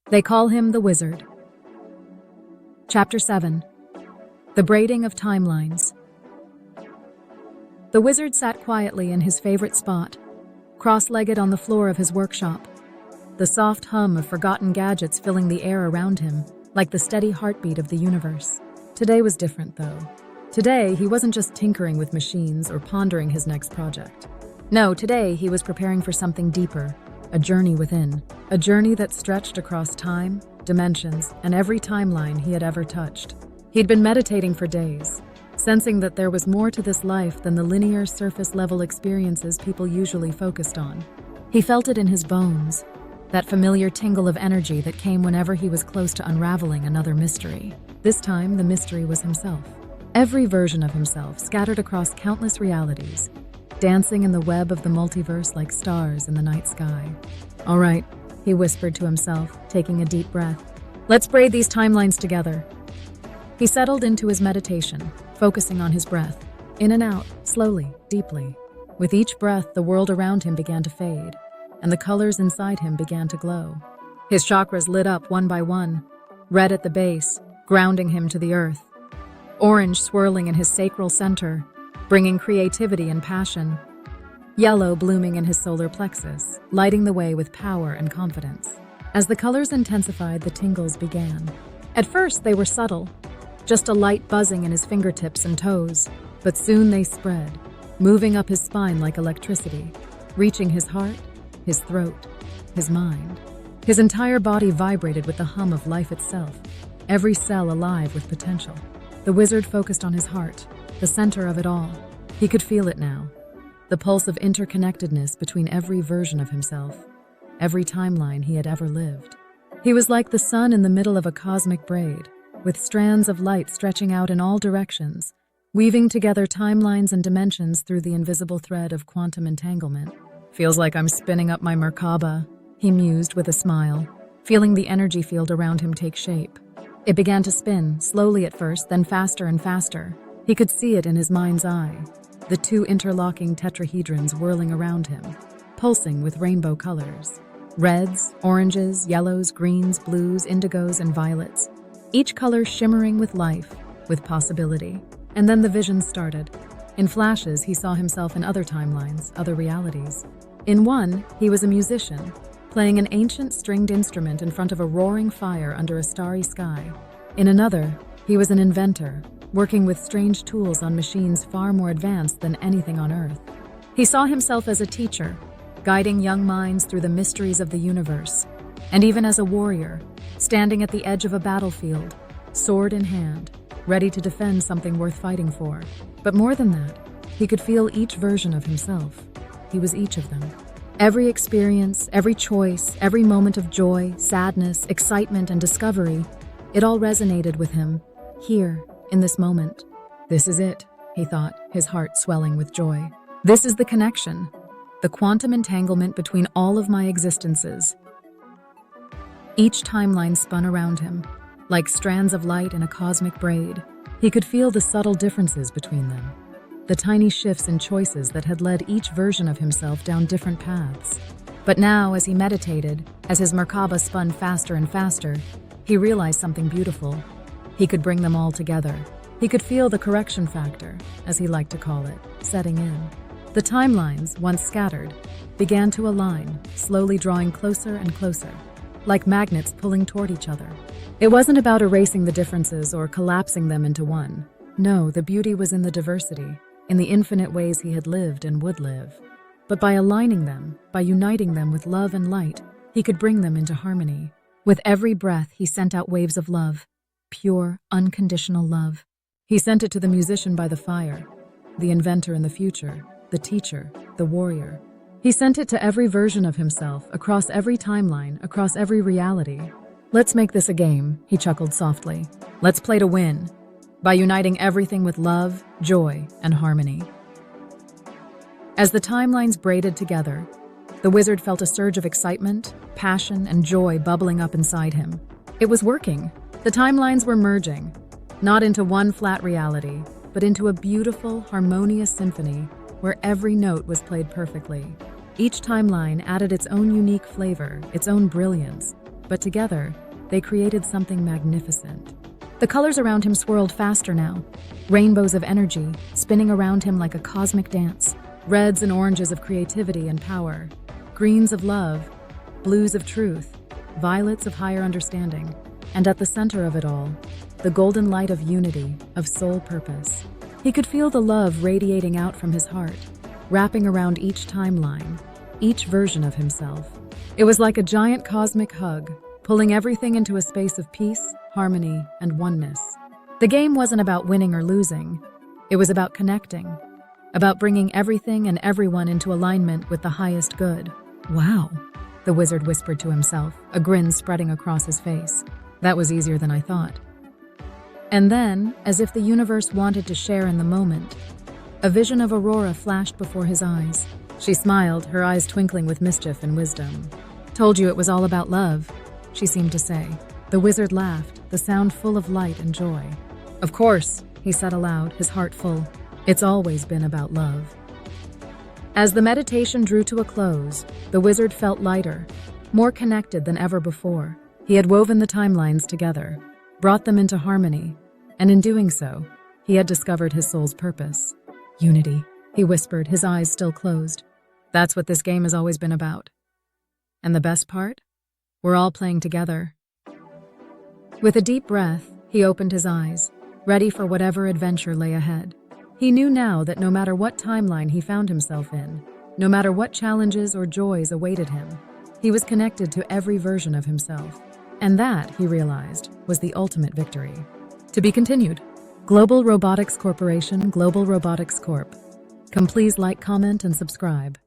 They call him the Wizard. Chapter 7. The Braiding of Timelines. The Wizard sat quietly in his favorite spot, cross-legged on the floor of his workshop, the soft hum of forgotten gadgets filling the air around him, like the steady heartbeat of the universe. Today was different, though. Today, he wasn't just tinkering with machines or pondering his next project. No, today he was preparing for something deeper, a journey within, a journey that stretched across time, dimensions, and every timeline he had ever touched. He'd been meditating for days, sensing that there was more to this life than the linear surface-level experiences people usually focused on. He felt it in his bones, that familiar tingle of energy that came whenever he was close to unraveling another mystery. This time, the mystery was himself. Every version of himself scattered across countless realities, dancing in the web of the multiverse like stars in the night sky. "All right," he whispered to himself, taking a deep breath. "Let's braid these timelines together." He settled into his meditation, focusing on his breath, in and out, slowly, deeply. With each breath, the world around him began to fade, and the colors inside him began to glow. His chakras lit up one by one, red at the base, grounding him to the earth, orange swirling in his sacral center, bringing creativity and passion, yellow blooming in his solar plexus, lighting the way with power and confidence. As the colors intensified, the tingles began. At first, they were subtle, just a light buzzing in his fingertips and toes, but soon they spread, moving up his spine like electricity, reaching his heart, his throat, his mind. His entire body vibrated with the hum of life itself, every cell alive with potential. The Wizard focused on his heart, the center of it all. He could feel it now, the pulse of interconnectedness between every version of himself, every timeline he had ever lived. He was like the sun in the middle of a cosmic braid, with strands of light stretching out in all directions, weaving together timelines and dimensions through the invisible thread of quantum entanglement. "Feels like I'm spinning up my Merkaba," he mused with a smile, feeling the energy field around him take shape. It began to spin, slowly at first, then faster and faster. He could see it in his mind's eye, the two interlocking tetrahedrons whirling around him, pulsing with rainbow colors. Reds, oranges, yellows, greens, blues, indigos, and violets, each color shimmering with life, with possibility. And then the vision started. In flashes, he saw himself in other timelines, other realities. In one, he was a musician, playing an ancient stringed instrument in front of a roaring fire under a starry sky. In another, he was an inventor, working with strange tools on machines far more advanced than anything on Earth. He saw himself as a teacher, guiding young minds through the mysteries of the universe, and even as a warrior, standing at the edge of a battlefield, sword in hand, ready to defend something worth fighting for. But more than that, he could feel each version of himself. He was each of them. Every experience, every choice, every moment of joy, sadness, excitement, and discovery, it all resonated with him, here, in this moment. "This is it," he thought, his heart swelling with joy. "This is the connection, the quantum entanglement between all of my existences." Each timeline spun around him, like strands of light in a cosmic braid. He could feel the subtle differences between them, the tiny shifts in choices that had led each version of himself down different paths. But now, as he meditated, as his Merkaba spun faster and faster, he realized something beautiful. He could bring them all together. He could feel the correction factor, as he liked to call it, setting in. The timelines, once scattered, began to align, slowly drawing closer and closer, like magnets pulling toward each other. It wasn't about erasing the differences or collapsing them into one. No, the beauty was in the diversity, in the infinite ways he had lived and would live. But by aligning them, by uniting them with love and light, he could bring them into harmony. With every breath, he sent out waves of love, pure, unconditional love. He sent it to the musician by the fire, the inventor in the future, the teacher, the warrior. He sent it to every version of himself, across every timeline, across every reality. "Let's make this a game," he chuckled softly. "Let's play to win, by uniting everything with love, joy, and harmony." As the timelines braided together, the Wizard felt a surge of excitement, passion, and joy bubbling up inside him. It was working. The timelines were merging, not into one flat reality, but into a beautiful, harmonious symphony where every note was played perfectly. Each timeline added its own unique flavor, its own brilliance, but together, they created something magnificent. The colors around him swirled faster now, rainbows of energy spinning around him like a cosmic dance, reds and oranges of creativity and power, greens of love, blues of truth, violets of higher understanding, and at the center of it all, the golden light of unity, of soul purpose. He could feel the love radiating out from his heart, wrapping around each timeline, each version of himself. It was like a giant cosmic hug, pulling everything into a space of peace, harmony, and oneness. The game wasn't about winning or losing. It was about connecting, about bringing everything and everyone into alignment with the highest good. Wow, the wizard whispered to himself, a grin spreading across his face. That was easier than I thought. And then, as if the universe wanted to share in the moment, a vision of Aurora flashed before his eyes. She smiled, her eyes twinkling with mischief and wisdom. "Told you it was all about love," she seemed to say. The wizard laughed, the sound full of light and joy. "Of course," he said aloud, his heart full. "It's always been about love." As the meditation drew to a close, the wizard felt lighter, more connected than ever before. He had woven the timelines together, brought them into harmony, and in doing so, he had discovered his soul's purpose. "Unity," he whispered, his eyes still closed. "That's what this game has always been about. And the best part? We're all playing together." With a deep breath, he opened his eyes, ready for whatever adventure lay ahead. He knew now that no matter what timeline he found himself in, no matter what challenges or joys awaited him, he was connected to every version of himself. And that, he realized, was the ultimate victory. To be continued. Global Robotics Corporation, Global Robotics Corp. Come please like, comment, and subscribe.